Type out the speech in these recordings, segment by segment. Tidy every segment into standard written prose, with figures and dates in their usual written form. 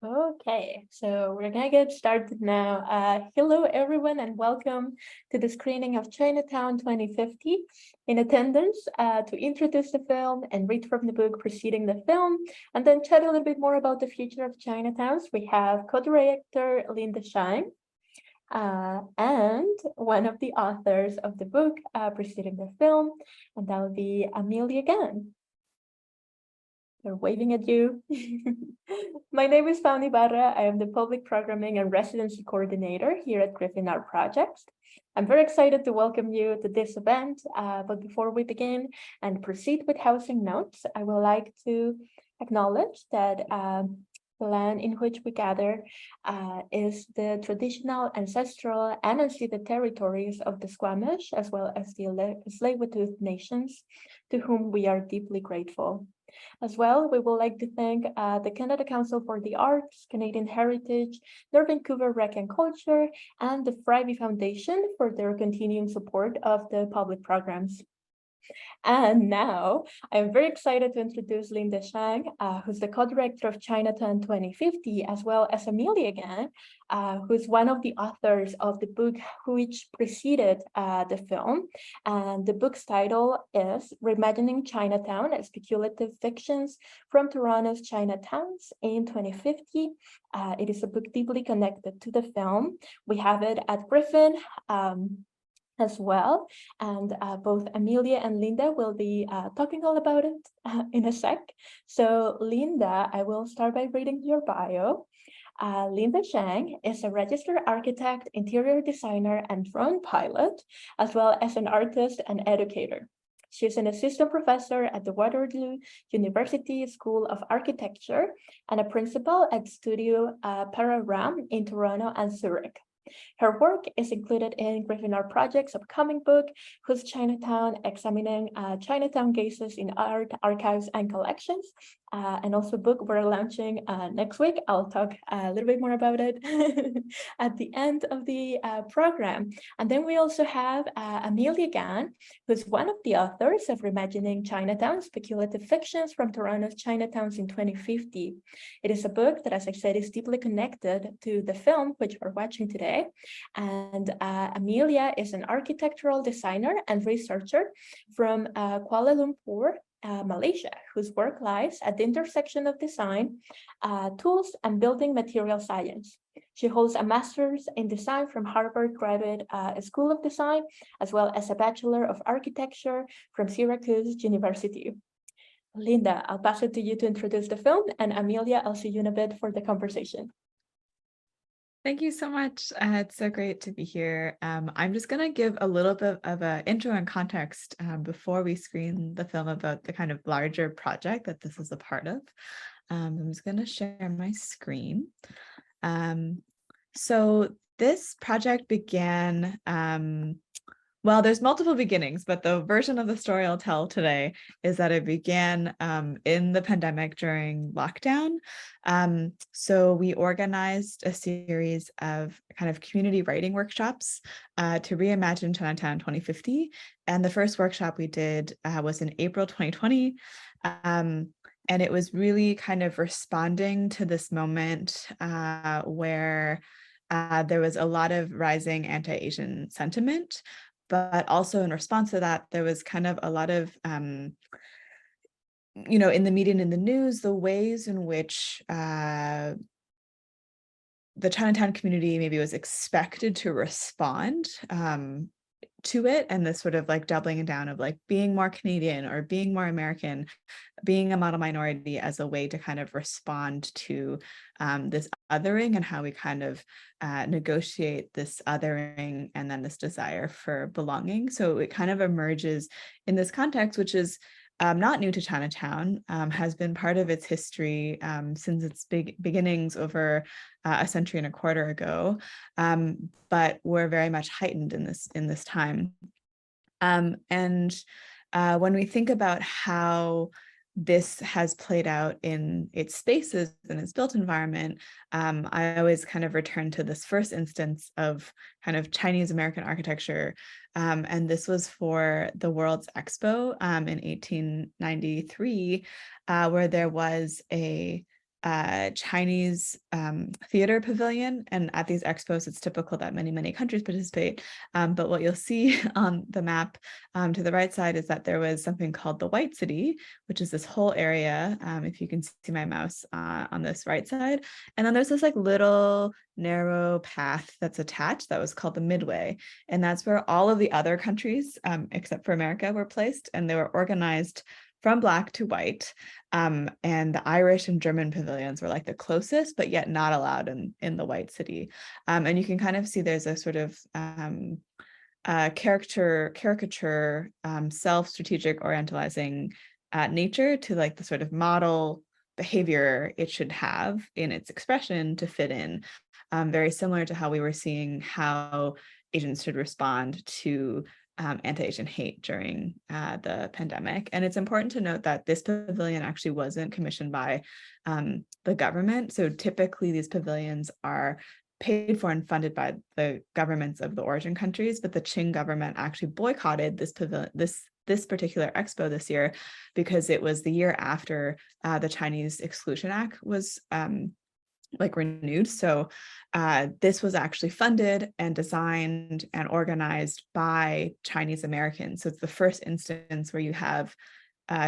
Okay, so we're gonna get started now. Hello, everyone, and welcome to the screening of Chinatown 2050. In attendance to introduce the film and read from the book preceding the film, and then chat a little bit more about the future of Chinatowns, we have co-director Linda Zhang, and one of the authors of the book preceding the film, and that will be Amelia Gan. They're waving at you. My name is Fanny Barra. I am the Public Programming and Residency Coordinator here at Griffin Art Projects. I'm very excited to welcome you to this event, but before we begin and proceed with housing notes, I would like to acknowledge that the land in which we gather is the traditional, ancestral, and unceded territories of the Squamish, as well as the Tsleil-Waututh nations, to whom we are deeply grateful. As well, we would like to thank the Canada Council for the Arts, Canadian Heritage, North Vancouver Rec and Culture, and the Friby Foundation for their continuing support of the public programs. And now I'm very excited to introduce Linda Zhang, who's the co-director of Chinatown 2050, as well as Amelia Gan, who's one of the authors of the book which preceded the film. And the book's title is Reimagining Chinatown, Speculative Fictions from Toronto's Chinatowns in 2050. It is a book deeply connected to the film. We have it at Griffin as well. And both Amelia and Linda will be talking all about it in a sec. So Linda, I will start by reading your bio. Linda Zhang is a registered architect, interior designer, and drone pilot, as well as an artist and educator. She's an assistant professor at the Waterloo University School of Architecture and a principal at Studio Pararaum in Toronto and Zürich. Her work is included in Griffin Art Projects' upcoming book, whose Chinatown examining Chinatown Gazes in art, archives, and collections, and also a book we're launching next week. I'll talk a little bit more about it at the end of the program. And then we also have Amelia Gan, who's one of the authors of Reimagining Chinatown, Speculative Fictions from Toronto's Chinatowns in 2050. It is a book that, as I said, is deeply connected to the film, which we're watching today. And Amelia is an architectural designer and researcher from Kuala Lumpur, Malaysia, whose work lies at the intersection of design, tools, and building material science. She holds a master's in design from Harvard Graduate School of Design, as well as a Bachelor of Architecture from Syracuse University. Linda, I'll pass it to you to introduce the film, and Amelia, I'll see you in a bit for the conversation. Thank you so much. It's so great to be here. I'm just going to give a little bit of an intro and context before we screen the film about the kind of larger project that this is a part of. I'm just going to share my screen. So this project began, well, there's multiple beginnings, but the version of the story I'll tell today is that it began in the pandemic during lockdown. So we organized a series of kind of community writing workshops to reimagine Chinatown 2050. And the first workshop we did was in April 2020. And it was really kind of responding to this moment where there was a lot of rising anti-Asian sentiment. But also in response to that, there was kind of a lot of, in the media and in the news, the ways in which the Chinatown community maybe was expected to respond to it, and this sort of like doubling down of like being more Canadian or being more American, being a model minority as a way to kind of respond to this othering and how we kind of negotiate this othering and then this desire for belonging. So it kind of emerges in this context, which is not new to Chinatown, has been part of its history since its beginnings over a century and a quarter ago, but were very much heightened in this time. And when we think about how this has played out in its spaces and its built environment, I always kind of return to this first instance of kind of Chinese American architecture. And this was for the World's Expo in 1893, where there was a Chinese theater pavilion. And at these expos, it's typical that many, many countries participate. But what you'll see on the map to the right side is that there was something called the White City, which is this whole area, if you can see my mouse on this right side. And then there's this like little narrow path that's attached that was called the Midway. And that's where all of the other countries, except for America, were placed. And they were organized from Black to white. And the Irish and German pavilions were like the closest, but yet not allowed in the White City. And you can kind of see there's a sort of caricature, self-strategic orientalizing nature to like the sort of model behavior it should have in its expression to fit in, very similar to how we were seeing how Asians should respond to anti-Asian hate during the pandemic. And it's important to note that this pavilion actually wasn't commissioned by the government. So typically these pavilions are paid for and funded by the governments of the origin countries, but the Qing government actually boycotted this pavilion, this particular expo this year, because it was the year after the Chinese Exclusion Act was like renewed. So this was actually funded and designed and organized by Chinese Americans. So it's the first instance where you have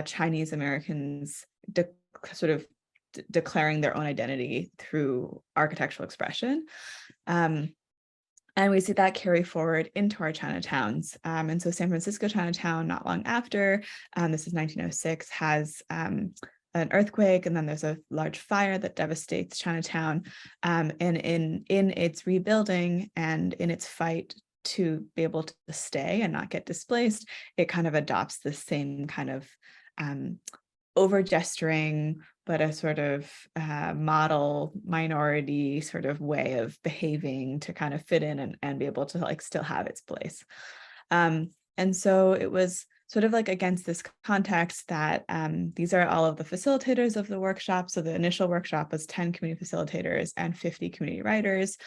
Chinese Americans sort of declaring their own identity through architectural expression. And we see that carry forward into our Chinatowns. And so San Francisco Chinatown, not long after, this is 1906, has an earthquake, and then there's a large fire that devastates Chinatown. And in its rebuilding and in its fight to be able to stay and not get displaced, it kind of adopts the same kind of over-gesturing, but a sort of model minority sort of way of behaving to kind of fit in and be able to like still have its place. And so it was sort of like against this context that these are all of the facilitators of the workshop. So the initial workshop was 10 community facilitators and 50 community writers.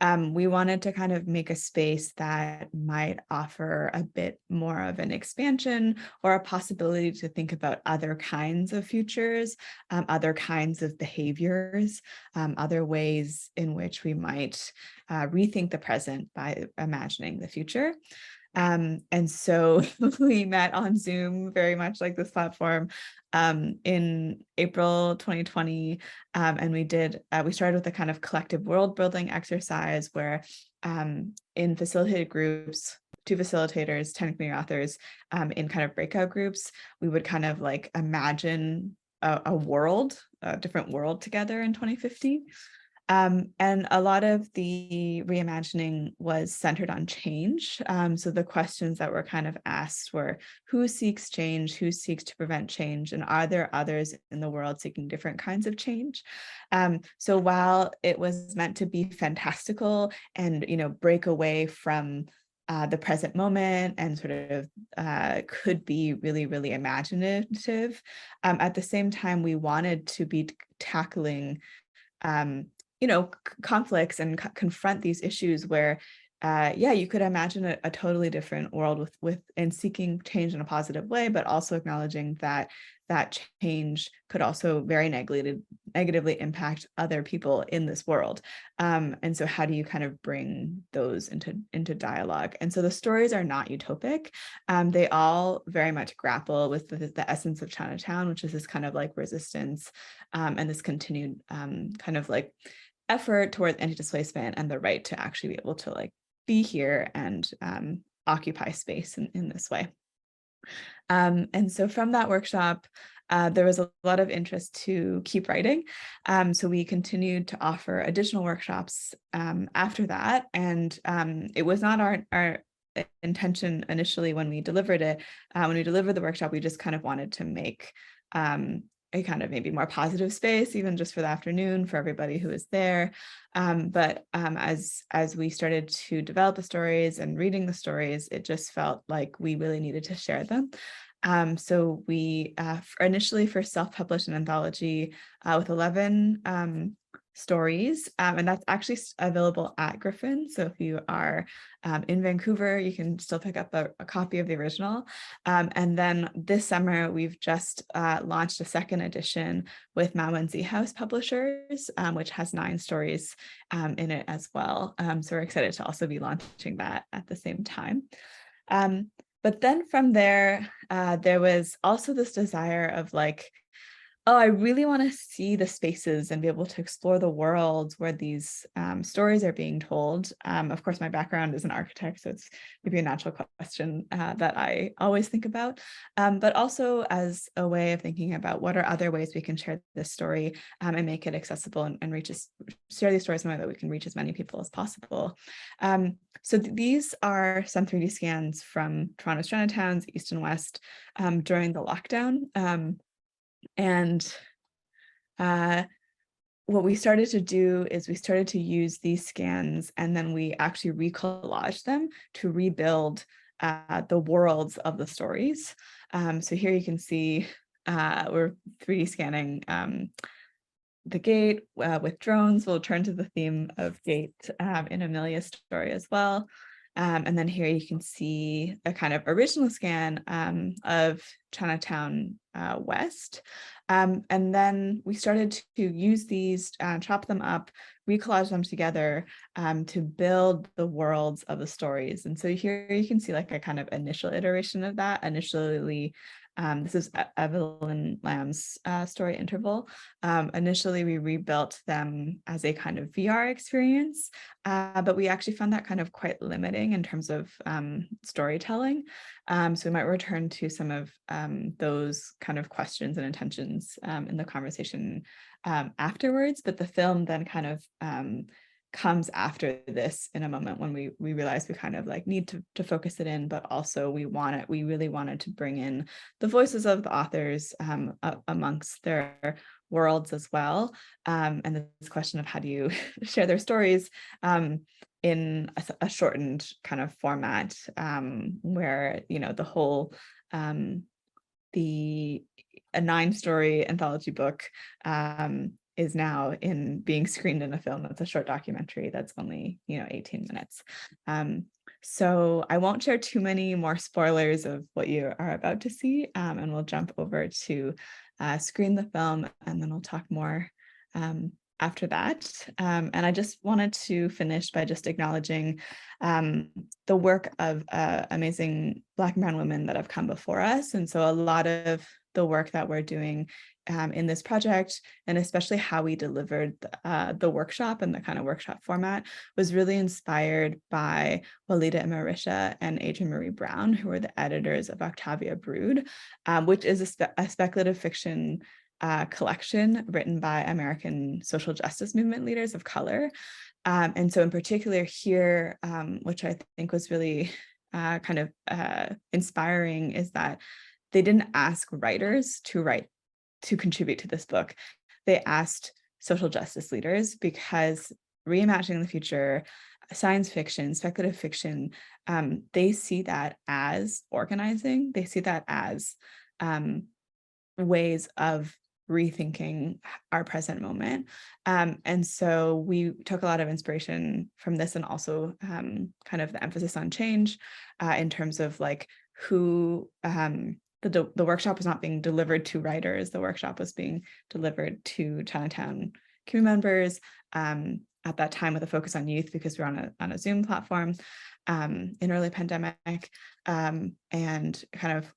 We wanted to kind of make a space that might offer a bit more of an expansion or a possibility to think about other kinds of futures, other kinds of behaviors, other ways in which we might rethink the present by imagining the future. And so we met on Zoom, very much like this platform, in April 2020. And we started with a kind of collective world building exercise where in facilitated groups, 2 facilitators, 10 community authors, in kind of breakout groups, we would kind of like imagine a world, a different world together in 2050. And a lot of the reimagining was centered on change. So the questions that were kind of asked were, who seeks change, who seeks to prevent change, and are there others in the world seeking different kinds of change? So while it was meant to be fantastical and, you know, break away from the present moment and sort of could be really, really imaginative, at the same time, we wanted to be tackling you know, conflicts and confront these issues where, yeah, you could imagine a totally different world with and seeking change in a positive way, but also acknowledging that that change could also very negatively impact other people in this world. And so how do you kind of bring those into dialogue? And so the stories are not utopic. They all very much grapple with the essence of Chinatown, which is this kind of like resistance and this continued kind of like effort towards anti-displacement and the right to actually be able to like be here and occupy space in this way. And so from that workshop, there was a lot of interest to keep writing. So we continued to offer additional workshops after that. And it was not our intention initially when we delivered it. When we delivered the workshop, we just kind of wanted to make a kind of maybe more positive space, even just for the afternoon for everybody who was there. But as we started to develop the stories and reading the stories, it just felt like we really needed to share them. So we initially first self-published an anthology with 11 stories, and that's actually available at Griffin. So if you are in Vancouver, you can still pick up a copy of the original. And then this summer, we've just launched a second edition with Mawenzi House Publishers, which has 9 stories in it as well. So we're excited to also be launching that at the same time. But then from there, there was also this desire of like, oh, I really want to see the spaces and be able to explore the worlds where these stories are being told. Of course, my background is an architect, so it's maybe a natural question that I always think about, but also as a way of thinking about what are other ways we can share this story and make it accessible and share these stories in a way that we can reach as many people as possible. So these are some 3D scans from Toronto's Chinatowns, East and West, during the lockdown. And what we started to do is we started to use these scans, and then we actually recollaged them to rebuild the worlds of the stories. So here you can see we're 3D scanning the gate with drones. We'll turn to the theme of gate in Amelia's story as well. And then here you can see a kind of original scan of Chinatown West. And then we started to use these, chop them up, recollage them together to build the worlds of the stories. And so here you can see like a kind of initial iteration of that. Initially, this is Evelyn Lamb's story Interval. Initially, we rebuilt them as a kind of VR experience, but we actually found that kind of quite limiting in terms of storytelling. So we might return to some of those kind of questions and intentions in the conversation afterwards, but the film then kind of comes after this in a moment when we realize we kind of like need to focus it in, but also we really wanted to bring in the voices of the authors amongst their worlds as well. And this question of how do you share their stories in a shortened kind of format where, you know, the whole a 9-story anthology book is now being screened in a film that's a short documentary that's only, you know, 18 minutes. So I won't share too many more spoilers of what you are about to see, and we'll jump over to screen the film, and then we'll talk more after that. And I just wanted to finish by just acknowledging the work of amazing Black and brown women that have come before us. And so a lot of the work that we're doing in this project, and especially how we delivered the workshop and the kind of workshop format, was really inspired by Walida Marisha and Adrienne Marie Brown, who were the editors of Octavia Brood, which is a speculative fiction collection written by American social justice movement leaders of color. And so in particular here, which I think was really kind of inspiring, is that they didn't ask writers to contribute to this book. They asked social justice leaders, because reimagining the future, science fiction, speculative fiction, they see that as organizing. They see that as ways of rethinking our present moment. And so we took a lot of inspiration from this, and also kind of the emphasis on change in terms of like who the workshop was not being delivered to writers. The workshop was being delivered to Chinatown community members at that time, with a focus on youth, because we're on a Zoom platform in early pandemic, and kind of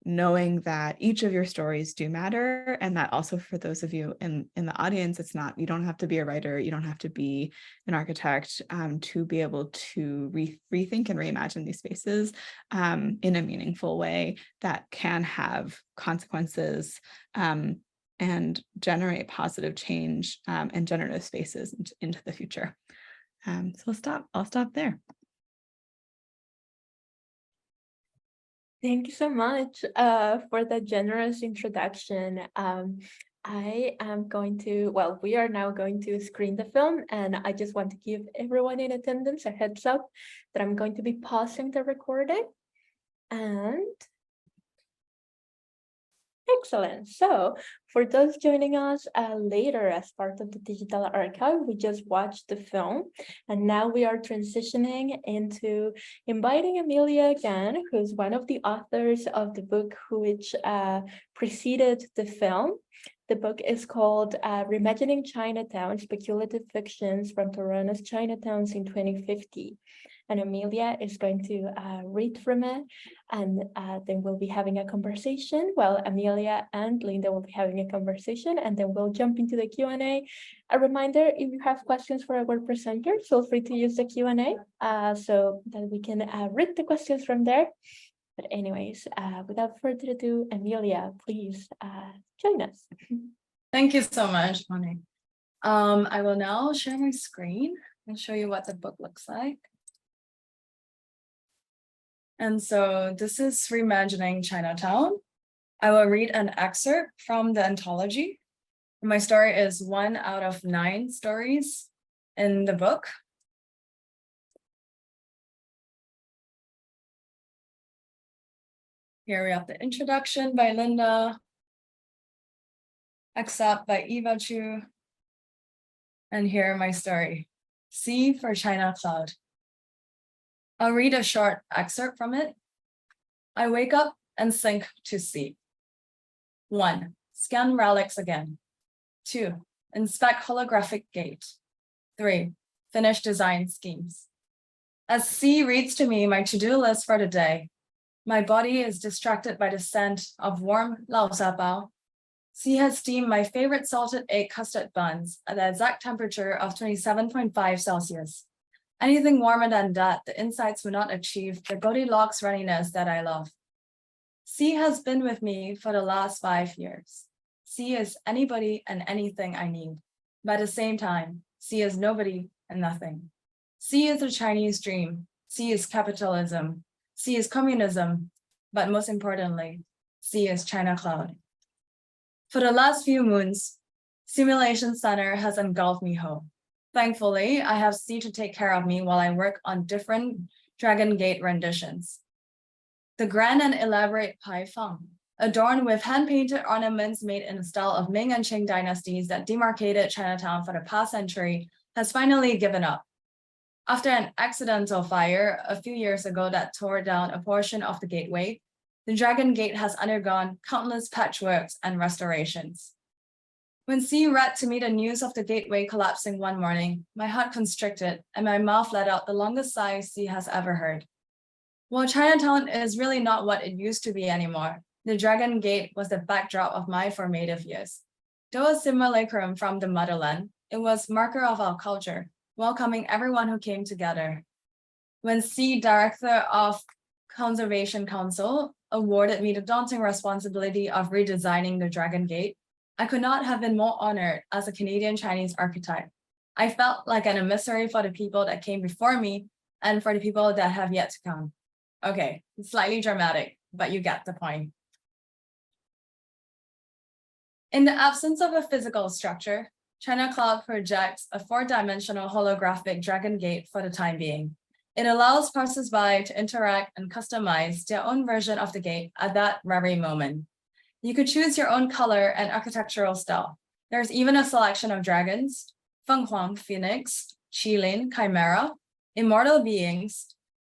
knowing that each of your stories do matter, and that also for those of you in the audience, it's not, you don't have to be a writer, you don't have to be an architect to be able to rethink and reimagine these spaces in a meaningful way that can have consequences and generate positive change and generative spaces into the future. So I'll stop there. Thank you so much for the generous introduction. I am going to, well, we are now going to screen the film, and I just want to give everyone in attendance a heads up that I'm going to be pausing the recording. And Excellent. So for those joining us later as part of the digital archive, we just watched the film, and now we are transitioning into inviting Amelia Gan, who's one of the authors of the book which preceded the film. The book is called Reimagining Chinatown, Speculative Fictions from Toronto's Chinatowns in 2050. And Amelia is going to read from it, and then we'll be having a conversation. Well, Amelia and Linda will be having a conversation, and then we'll jump into the Q&A. A reminder, if you have questions for our presenter, feel free to use the Q&A so that we can read the questions from there. But anyways, without further ado, Amelia, please join us. Thank you so much, Moni. I will now share my screen and show you what the book looks like. And so this is Reimagining Chinatown. I will read an excerpt from the anthology. My story is 1 out of 9 stories in the book. Here we have the introduction by Linda, excerpt by Eva Chu, and here my story, C for China Cloud. I'll read a short excerpt from it. I wake up and sink to sleep. 1. Scan relics again. 2. Inspect holographic gate. 3. Finish design schemes. As C reads to me my to-do list for the day, my body is distracted by the scent of warm lao sha bao. C has steamed my favorite salted egg custard buns at the exact temperature of 27.5 Celsius. Anything warmer than that, the insides will not achieve the Goldilocks runniness that I love. C has been with me for the last 5 years. C is anybody and anything I need. But at the same time, C is nobody and nothing. C is the Chinese dream. C is capitalism. C is communism. But most importantly, C is China Cloud. For the last few moons, Simulation Center has engulfed me whole. Thankfully, I have C to take care of me while I work on different Dragon Gate renditions. The grand and elaborate Pai Feng, adorned with hand-painted ornaments made in the style of Ming and Qing dynasties that demarcated Chinatown for the past century, has finally given up. After an accidental fire a few years ago that tore down a portion of the gateway, the Dragon Gate has undergone countless patchworks and restorations. When C read to me the news of the gateway collapsing one morning, my heart constricted and my mouth let out the longest sigh C has ever heard. While Chinatown is really not what it used to be anymore, the Dragon Gate was the backdrop of my formative years. Though a simulacrum from the motherland, it was marker of our culture, welcoming everyone who came together. When C, Director of Conservation Council, awarded me the daunting responsibility of redesigning the Dragon Gate, I could not have been more honored as a Canadian Chinese architect. I felt like an emissary for the people that came before me and for the people that have yet to come. Okay, it's slightly dramatic, but you get the point. In the absence of a physical structure, China Cloud projects a 4-dimensional holographic Dragon Gate for the time being. It allows passers-by to interact and customize their own version of the gate at that very moment. You could choose your own color and architectural style. There's even a selection of dragons, Feng Huang, Phoenix, Qilin, Chimera, immortal beings,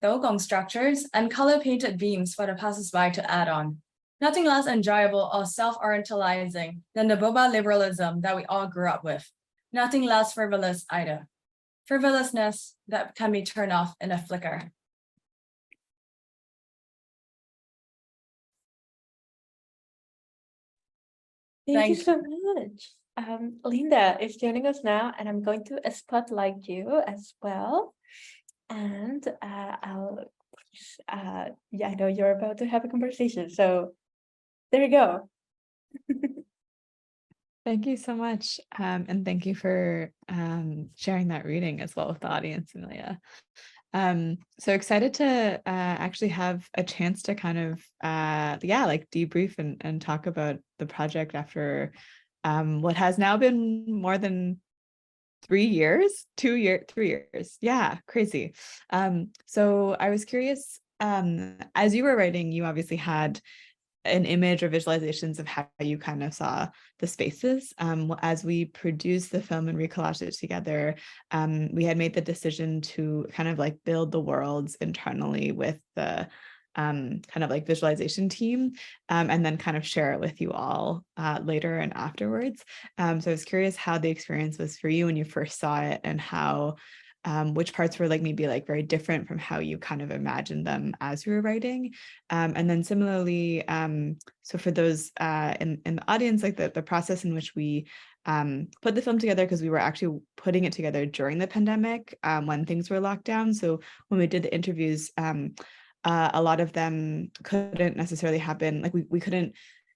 Dougong structures, and color-painted beams for the passers-by to add on. Nothing less enjoyable or self-orientalizing than the boba liberalism that we all grew up with. Nothing less frivolous either. Frivolousness that can be turned off in a flicker. Thank you so much. Linda is joining us now, and I'm going to spotlight you as well. And I know you're about to have a conversation, so there you go. Thank you so much. And thank you for sharing that reading as well with the audience, Amelia. So excited to actually have a chance to kind of, like debrief and talk about the project after what has now been more than 3 years, 3 years. Yeah, crazy. So I was curious, as you were writing, you obviously had an image or visualizations of how you kind of saw the spaces. As we produced the film and recollaged it together, we had made the decision to kind of like build the worlds internally with the kind of like visualization team, and then kind of share it with you all later and afterwards. So I was curious how the experience was for you when you first saw it, and how which parts were like maybe like very different from how you kind of imagined them as you were writing. And then similarly, so for those in the audience, like the process in which we put the film together, because we were actually putting it together during the pandemic, when things were locked down. So when we did the interviews, a lot of them couldn't necessarily happen. Like we couldn't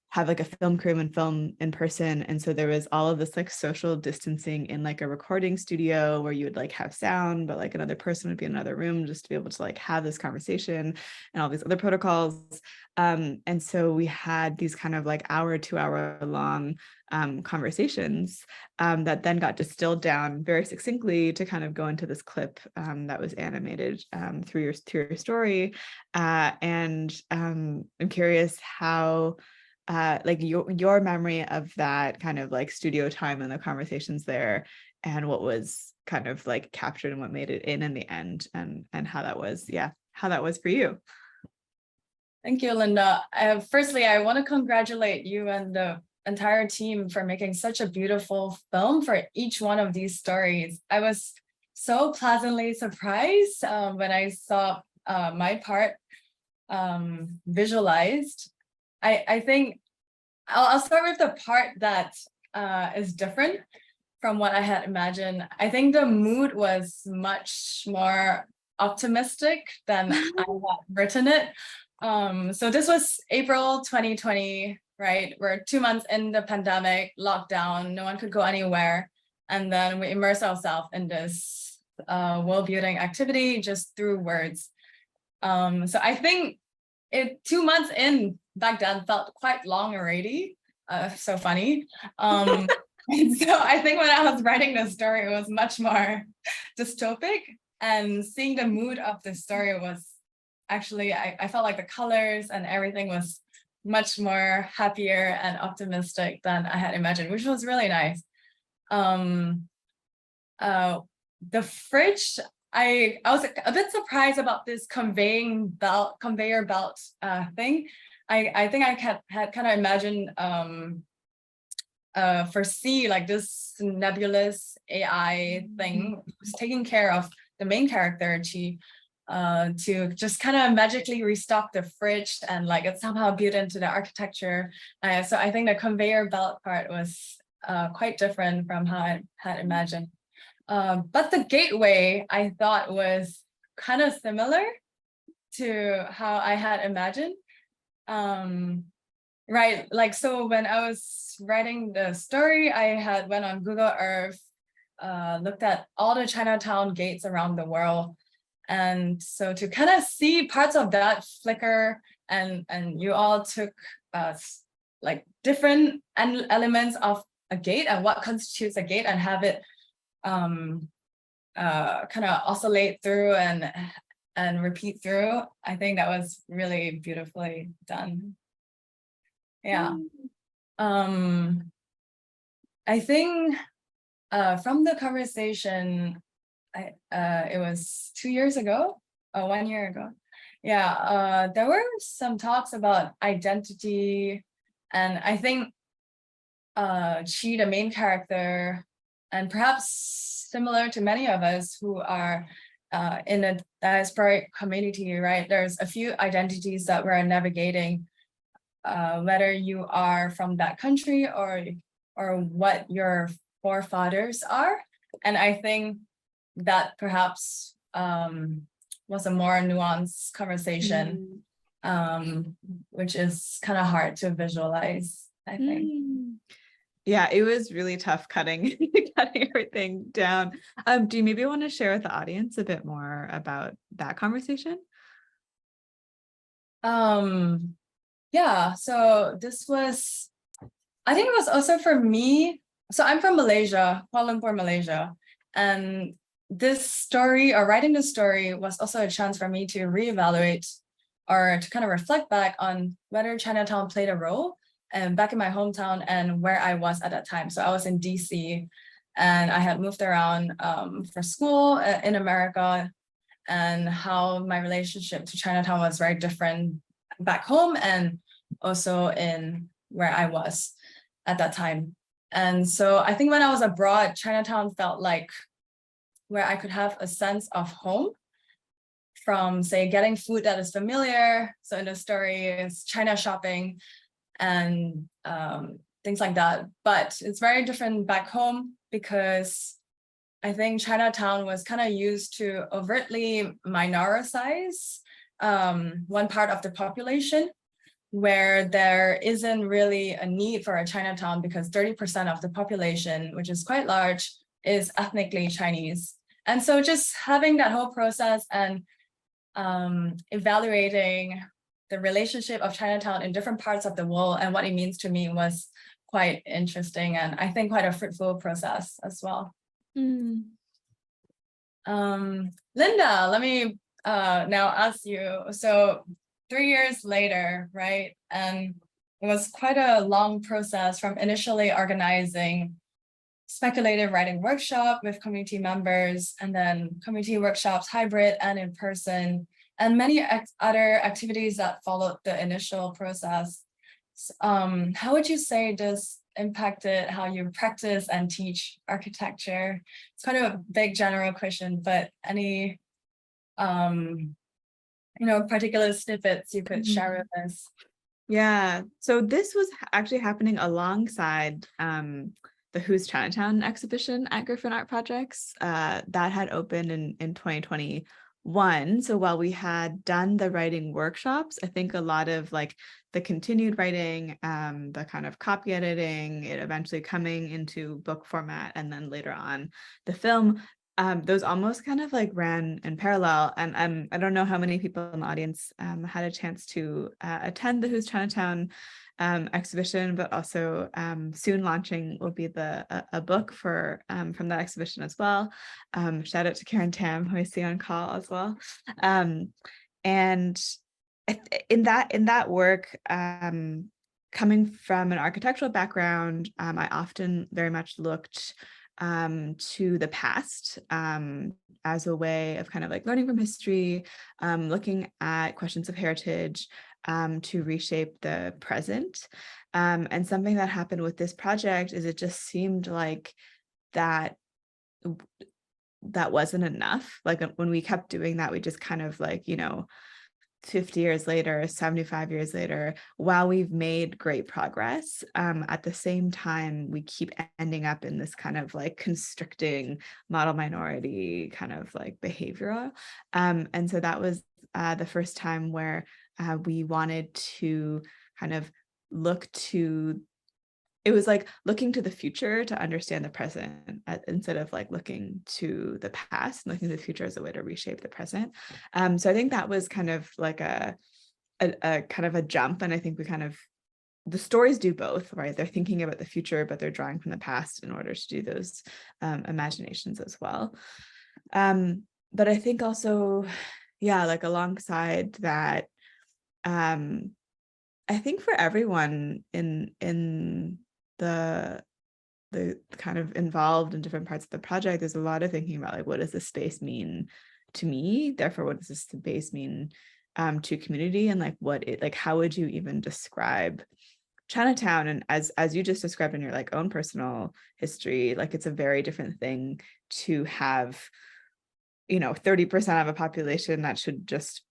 have like a film crew and film in person. And so there was all of this like social distancing in like a recording studio where you would like have sound, but like another person would be in another room just to be able to like have this conversation and all these other protocols. And so we had these kind of like 2-hour long conversations that then got distilled down very succinctly to kind of go into this clip that was animated through your story. And I'm curious how like your memory of that kind of like studio time and the conversations there, and what was kind of like captured and what made it in the end, and how that was, how that was for you. Thank you, Linda. Firstly, I want to congratulate you and the entire team for making such a beautiful film for each one of these stories. I was so pleasantly surprised when I saw my part visualized. I think I'll start with the part that is different from what I had imagined. I think the mood was much more optimistic than I had written it. So this was April 2020, right? We're 2 months in the pandemic, lockdown, no one could go anywhere. And then we immerse ourselves in this world building activity just through words. So I think 2 months in back then felt quite long already. So funny. And so I think when I was writing the story, it was much more dystopic, and seeing the mood of the story was actually, I felt like the colors and everything was much more happier and optimistic than I had imagined, which was really nice. The fridge, I was a bit surprised about this conveyor belt thing. I think I had kind of imagined foresee like this nebulous AI thing who's taking care of the main character to just kind of magically restock the fridge, and like it's somehow built into the architecture. So I think the conveyor belt part was quite different from how I had imagined. But the gateway I thought was kind of similar to how I had imagined. Right, like so when I was writing the story, I had went on Google Earth, looked at all the Chinatown gates around the world. And so to kind of see parts of that flicker, and you all took like different elements of a gate and what constitutes a gate, and have it kind of oscillate through and repeat through. I think that was really beautifully done. Yeah. I think from the conversation, it was 2 years ago, 1 year ago. Yeah, there were some talks about identity, and I think Chi, the main character, and perhaps similar to many of us who are in a diasporic community, right? There's a few identities that we're navigating, whether you are from that country or what your forefathers are. And I think that perhaps was a more nuanced conversation, which is kind of hard to visualize, I think. Yeah, it was really tough cutting everything down. Do you maybe want to share with the audience a bit more about that conversation? Yeah, so this was, I think it was also for me. So I'm from Malaysia, Kuala Lumpur, Malaysia. And this story, or writing this story, was also a chance for me to reevaluate or to kind of reflect back on whether Chinatown played a role back in my hometown and where I was at that time. So I was in DC, and I had moved around for school in America, and how my relationship to Chinatown was very different back home and also in where I was at that time. And so I think when I was abroad, Chinatown felt like where I could have a sense of home from, say, getting food that is familiar. So in the story is China shopping and things like that. But it's very different back home because I think Chinatown was kind of used to overtly minoritize one part of the population, where there isn't really a need for a Chinatown because 30% of the population, which is quite large, is ethnically Chinese. And so just having that whole process and evaluating the relationship of Chinatown in different parts of the world and what it means to me was quite interesting, and I think quite a fruitful process as well. Mm. Linda, let me now ask you. So 3 years later, right? And it was quite a long process from initially organizing speculative writing workshop with community members, and then community workshops, hybrid and in person, and many other activities that followed the initial process. How would you say this impacted how you practice and teach architecture? It's kind of a big general question, but any particular snippets you could share with us? Yeah, so this was actually happening alongside the Who's Chinatown exhibition at Griffin Art Projects that had opened in 2021. So while we had done the writing workshops, I think a lot of like the continued writing, the kind of copy editing, it eventually coming into book format, and then later on the film, those almost kind of like ran in parallel. And I don't know how many people in the audience had a chance to attend the Who's Chinatown exhibition, but also soon launching will be a book for from that exhibition as well. Shout out to Karen Tam, who I see on call as well. And in that work, coming from an architectural background, I often very much looked to the past as a way of kind of like learning from history, looking at questions of heritage to reshape the present. And something that happened with this project is it just seemed like that wasn't enough. Like when we kept doing that, we just kind of like, 50 years later, 75 years later, while we've made great progress, at the same time, we keep ending up in this kind of like constricting model minority kind of like behavior. And so that was the first time where we wanted to kind of it was like looking to the future to understand the present instead of like looking to the past and looking to the future as a way to reshape the present. So I think that was kind of like a kind of a jump. And I think the stories do both, right? They're thinking about the future, but they're drawing from the past in order to do those imaginations as well. But I think also, yeah, like alongside that, I think for everyone in the kind of involved in different parts of the project, there's a lot of thinking about like, what does this space mean to me? Therefore, what does this space mean to community? And like, how would you even describe Chinatown? And as you just described in your like own personal history, like it's a very different thing to have, 30% of a population that should just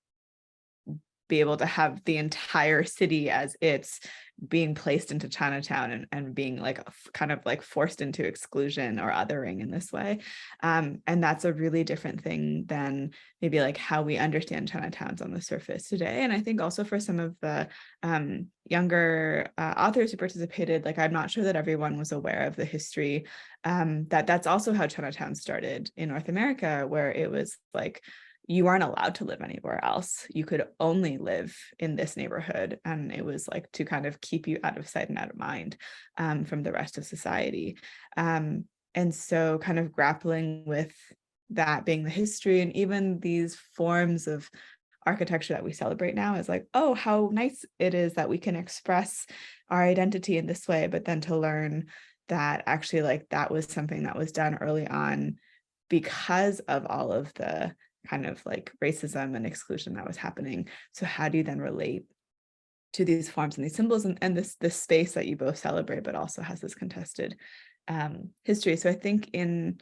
be able to have the entire city as its being placed into Chinatown and being like kind of like forced into exclusion or othering in this way. And that's a really different thing than maybe like how we understand Chinatowns on the surface today. And I think also for some of the younger authors who participated, like I'm not sure that everyone was aware of the history, that's also how Chinatown started in North America, where it was like, you weren't allowed to live anywhere else. You could only live in this neighborhood. And it was like to kind of keep you out of sight and out of mind from the rest of society. And so kind of grappling with that being the history and even these forms of architecture that we celebrate now is like, oh, how nice it is that we can express our identity in this way, but then to learn that actually like that was something that was done early on because of all of the kind of like racism and exclusion that was happening. So how do you then relate to these forms and these symbols and this space that you both celebrate, but also has this contested history? So I think in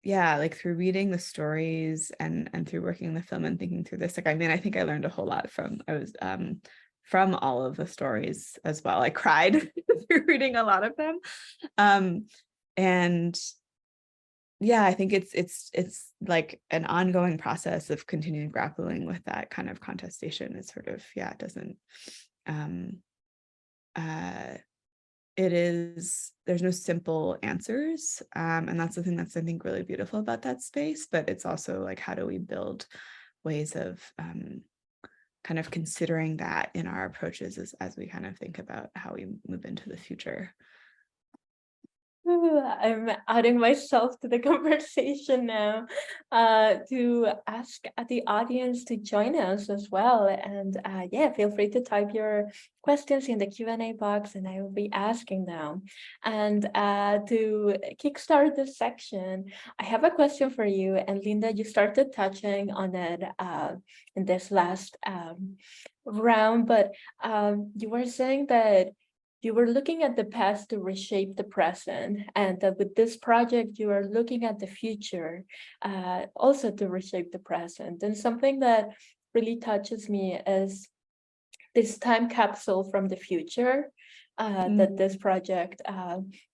yeah, like through reading the stories and through working in the film and thinking through this, like I mean, I think I learned a whole lot from all of the stories as well. I cried through reading a lot of them, and yeah, I think it's like an ongoing process of continuing grappling with that kind of contestation. It's sort of, yeah, it doesn't there's no simple answers, and that's the thing that's I think really beautiful about that space. But it's also like, how do we build ways of kind of considering that in our approaches as we kind of think about how we move into the future. Ooh, I'm adding myself to the conversation now, to ask the audience to join us as well. And yeah, feel free to type your questions in the Q&A box and I will be asking them. And to kickstart this section, I have a question for you. And Linda, you started touching on it in this last round, but you were saying that you were looking at the past to reshape the present, and that with this project, you are looking at the future also to reshape the present. And something that really touches me is this time capsule from the future that this project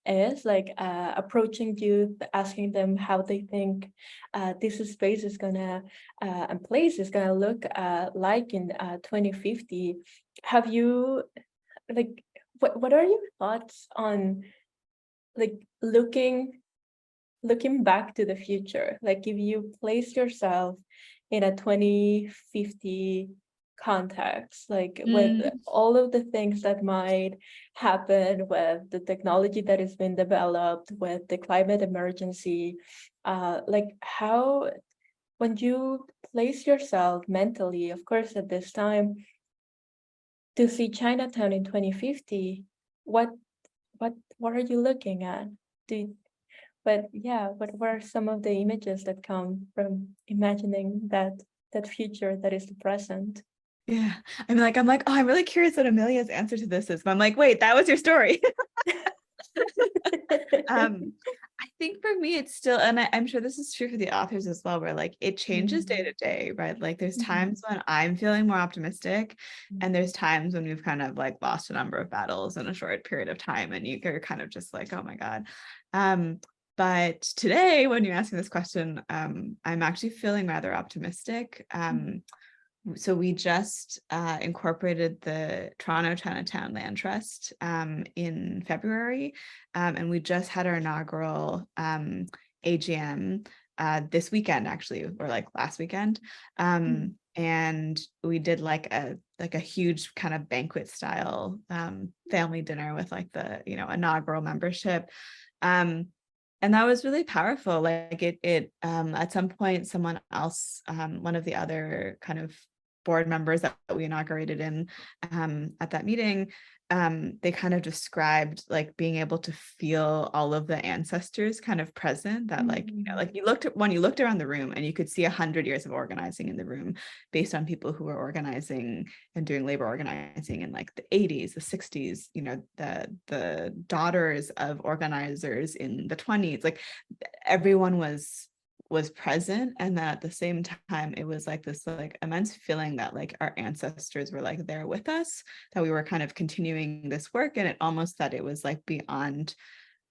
is, like approaching youth, asking them how they think this space is gonna and place is gonna look like in 2050. Have you, like, what are your thoughts on like looking back to the future? Like if you place yourself in a 2050 context, like with all of the things that might happen with the technology that has been developed, with the climate emergency, like how, when you place yourself mentally, of course at this time, to see Chinatown in 2050, what are you looking at? But yeah, what were some of the images that come from imagining that future that is the present? Yeah, I'm like, oh, I'm really curious what Amelia's answer to this is. But I'm like, wait, that was your story. I think for me, it's still, and I'm sure this is true for the authors as well, where like it changes day to day, right? Like there's times when I'm feeling more optimistic, and there's times when we've kind of like lost a number of battles in a short period of time, and you're kind of just like, oh my God. But today, when you're asking this question, I'm actually feeling rather optimistic. So we just incorporated the Toronto Chinatown Land Trust in February, and we just had our inaugural AGM this weekend, actually, or like last weekend, and we did like a huge kind of banquet style family dinner with like the inaugural membership. And that was really powerful. Like it at some point, someone else, one of the other kind of board members that we inaugurated in at that meeting, they kind of described like being able to feel all of the ancestors kind of present, that like, like you looked around the room and you could see 100 years of organizing in the room based on people who were organizing and doing labor organizing in like the 80s, the 60s, the daughters of organizers in the 20s, like everyone was present. And then at the same time, it was like this like immense feeling that like our ancestors were like there with us, that we were kind of continuing this work, and it almost that it was like beyond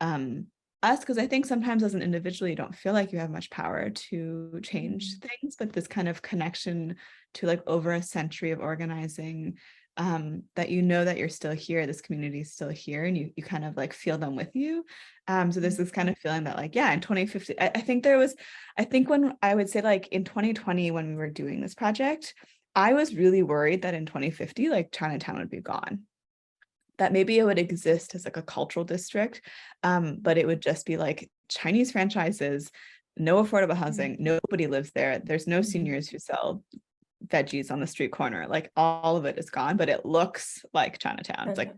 us, because I think sometimes as an individual you don't feel like you have much power to change things, but this kind of connection to like over a century of organizing, that that you're still here, this community is still here, and you kind of like feel them with you. So there's this kind of feeling that like, yeah, in 2050, I think when I would say like in 2020, when we were doing this project, I was really worried that in 2050, like Chinatown would be gone, that maybe it would exist as like a cultural district, but it would just be like Chinese franchises no affordable housing, nobody lives there. There's no Mhm. seniors who sell veggies on the street corner. Like all of it is gone, but it looks like Chinatown. It's like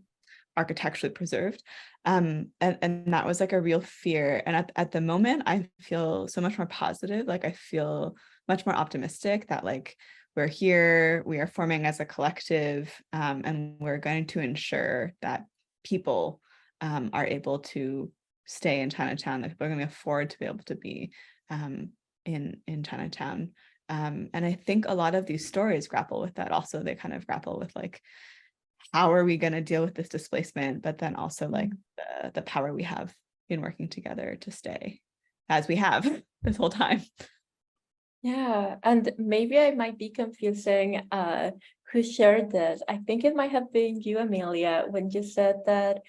architecturally preserved. And that was like a real fear. And at the moment, I feel so much more positive. Like I feel much more optimistic that like we're here, we are forming as a collective, and we're going to ensure that people are able to stay in Chinatown, that people are going to afford to be able to be in Chinatown. And I think a lot of these stories grapple with that also. They kind of grapple with like, how are we going to deal with this displacement? But then also like the power we have in working together to stay as we have this whole time. Yeah, and maybe I might be confusing who shared this. I think it might have been you, Amelia, when you said that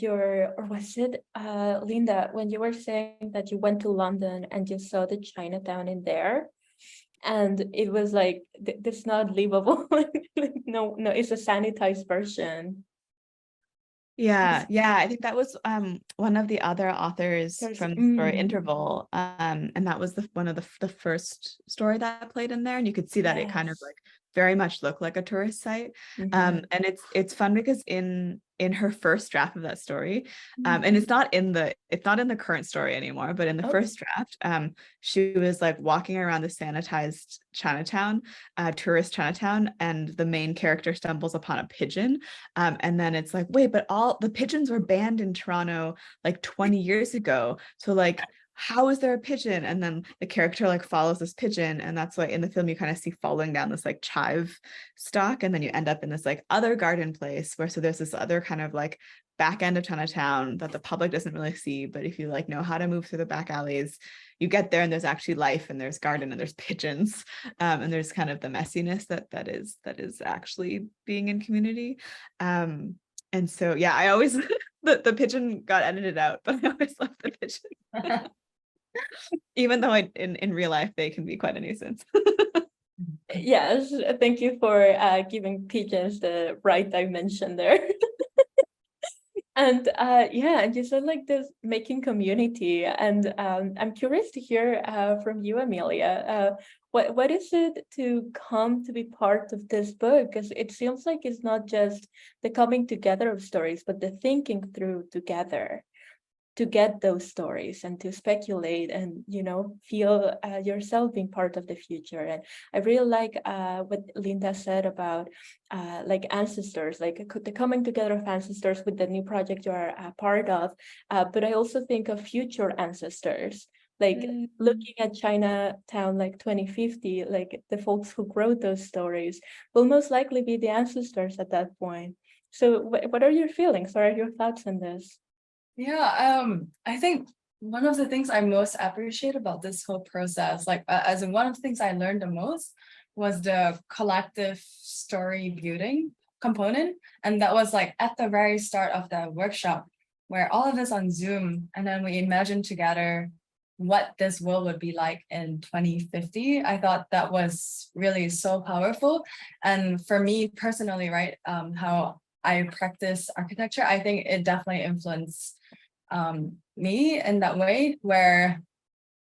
or was it Linda, when you were saying that you went to London and you saw the Chinatown in there, and it was like, this not livable. No, it's a sanitized version. Yeah, I think that was one of the other authors from the story Interval, and that was one of the first story that played in there, and you could see that it kind of like very much looked like a tourist site. And it's fun because in her first draft of that story, and it's not in the current story anymore, but in the first draft, she was like walking around the sanitized Chinatown, tourist Chinatown, and the main character stumbles upon a pigeon, and then it's like, wait, but all the pigeons were banned in Toronto like 20 years ago, so like, how is there a pigeon? And then the character like follows this pigeon, and that's why in the film you kind of see falling down this like chive stalk, and then you end up in this like other garden place where so there's this other kind of like back end of Chinatown that the public doesn't really see, but if you like know how to move through the back alleys, you get there and there's actually life, and there's garden, and there's pigeons, and there's kind of the messiness that is actually being in community. And so yeah, I always the pigeon got edited out, but I always love the pigeon. Even though in real life they can be quite a nuisance. Yes, thank you for giving pigeons the right dimension there. And yeah, and you said like this making community, and I'm curious to hear from you, Amelia. What is it to come to be part of this book? Because it seems like it's not just the coming together of stories, but the thinking through together to get those stories and to speculate and, you know, feel yourself being part of the future. And I really like what Linda said about like ancestors, like the coming together of ancestors with the new project you are a part of. But I also think of future ancestors, like looking at Chinatown like 2050, like the folks who wrote those stories will most likely be the ancestors at that point. So what are your feelings? What are your thoughts on this? Yeah, I think one of the things I most appreciate about this whole process, like as in one of the things I learned the most was the collective story building component. And that was like at the very start of the workshop where all of us on Zoom, and then we imagined together what this world would be like in 2050. I thought that was really so powerful. And for me personally, right, how I practice architecture, I think it definitely influenced me in that way, where,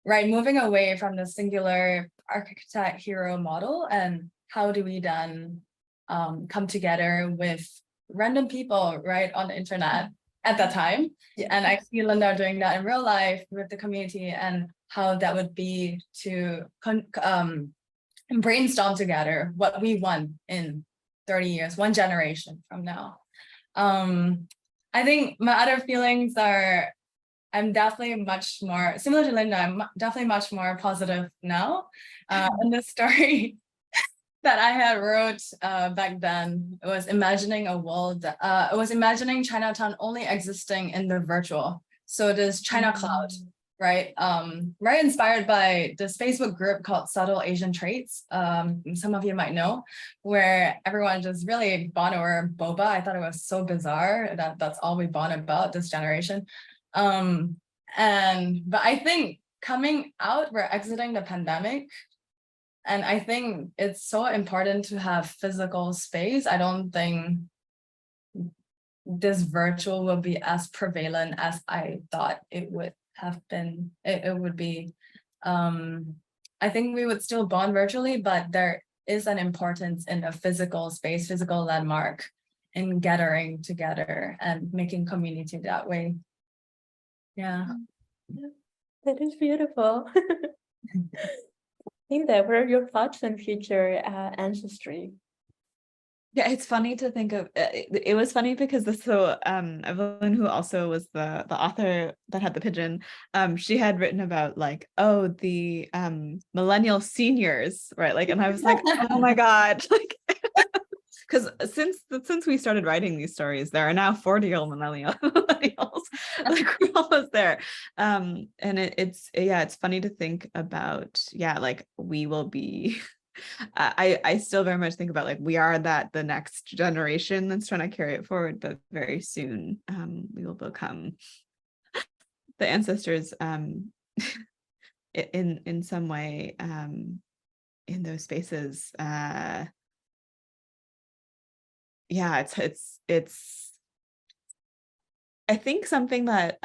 right, moving away from the singular architect hero model, and how do we then come together with random people, right, on the internet at that time. And I see Linda doing that in real life with the community, and how that would be to brainstorm together what we want in 30 years, one generation from now. I think my other feelings are, I'm definitely much more, similar to Linda, I'm definitely much more positive now. In the story that I had wrote back then, it was imagining a world, it was imagining Chinatown only existing in the virtual. So this China Cloud, right? Very inspired by this Facebook group called Subtle Asian Traits. Some of you might know, where everyone just really bond over boba. I thought it was so bizarre that that's all we bond about, this generation. But I think coming out, we're exiting the pandemic. And I think it's so important to have physical space. I don't think this virtual will be as prevalent as I thought it would have been. It would be. I think we would still bond virtually, but there is an importance in a physical space, physical landmark, in gathering together and making community that way. Yeah. That is beautiful. Linda, what are your thoughts on future ancestry? Yeah, it's funny to think of. It was funny because Evelyn, who also was the author that had the pigeon, she had written about like, oh, the millennial seniors, right? Like, and I was like, oh my God, like, because since we started writing these stories, there are now 40-year-old millennials. Like, we're almost there. And it's funny to think about, like, we will be. I still very much think about like we are the next generation that's trying to carry it forward, but very soon we will become the ancestors in some way in those spaces. It's I think something that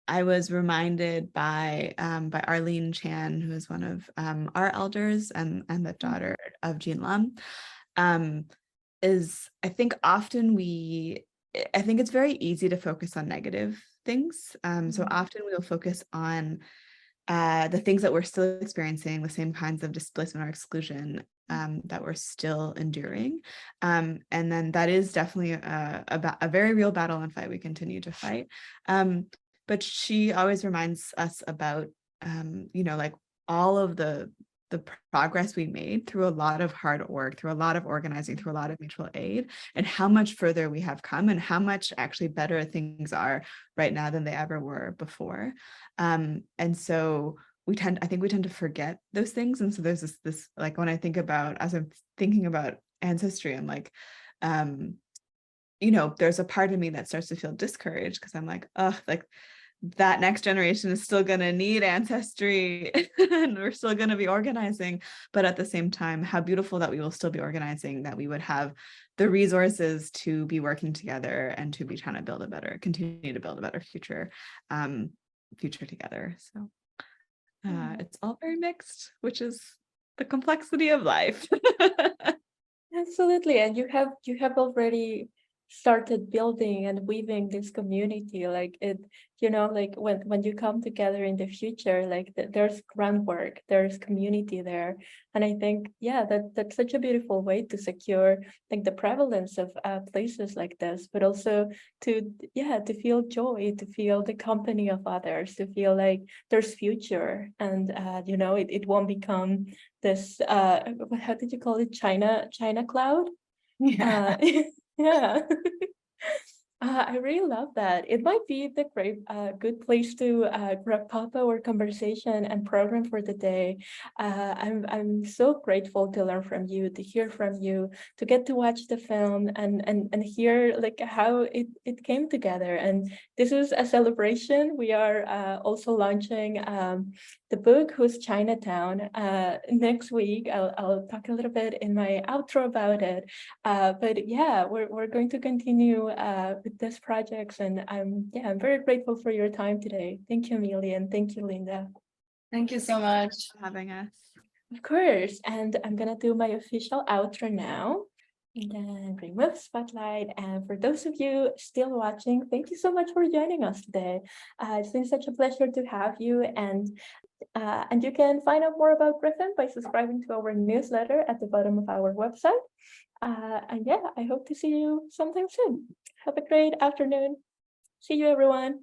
I was reminded by Arlene Chan, who is one of our elders and the daughter of Jean Lam, is I think often I think it's very easy to focus on negative things. So often we'll focus on the things that we're still experiencing, the same kinds of displacement or exclusion that we're still enduring. And then that is definitely a very real battle and fight we continue to fight. But she always reminds us about, like all of the progress we made through a lot of hard work, through a lot of organizing, through a lot of mutual aid, and how much further we have come and how much actually better things are right now than they ever were before. And so I think we tend to forget those things. And so there's this like, when I think about, as I'm thinking about ancestry, I'm like, there's a part of me that starts to feel discouraged because I'm like, oh, like that next generation is still going to need ancestry and we're still going to be organizing. But at the same time, how beautiful that we will still be organizing, that we would have the resources to be working together and to be trying to continue to build a better future together. So it's all very mixed, which is the complexity of life. Absolutely. And you have already started building and weaving this community, like it, like when you come together in the future, like there's groundwork, there's community there. And I think, that's such a beautiful way to secure like the prevalence of places like this, but also to feel joy, to feel the company of others, to feel like there's future. And it won't become this how did you call it, China cloud? Yeah. Yeah. I really love that. It might be the good place to wrap up our conversation and program for the day. I'm so grateful to learn from you, to hear from you, to get to watch the film and hear like how it came together. And this is a celebration. We are also launching the book Who's Chinatown next week. I'll talk a little bit in my outro about it. But yeah, we're going to continue with this projects, and I'm very grateful for your time today. Thank you, Amelia, and thank you, Linda. Thank you so much for having us. Of course, and I'm gonna do my official outro now. And then remove spotlight. And for those of you still watching, thank you so much for joining us today. It's been such a pleasure to have you. And you can find out more about Griffin by subscribing to our newsletter at the bottom of our website. And I hope to see you sometime soon. Have a great afternoon. See you, everyone.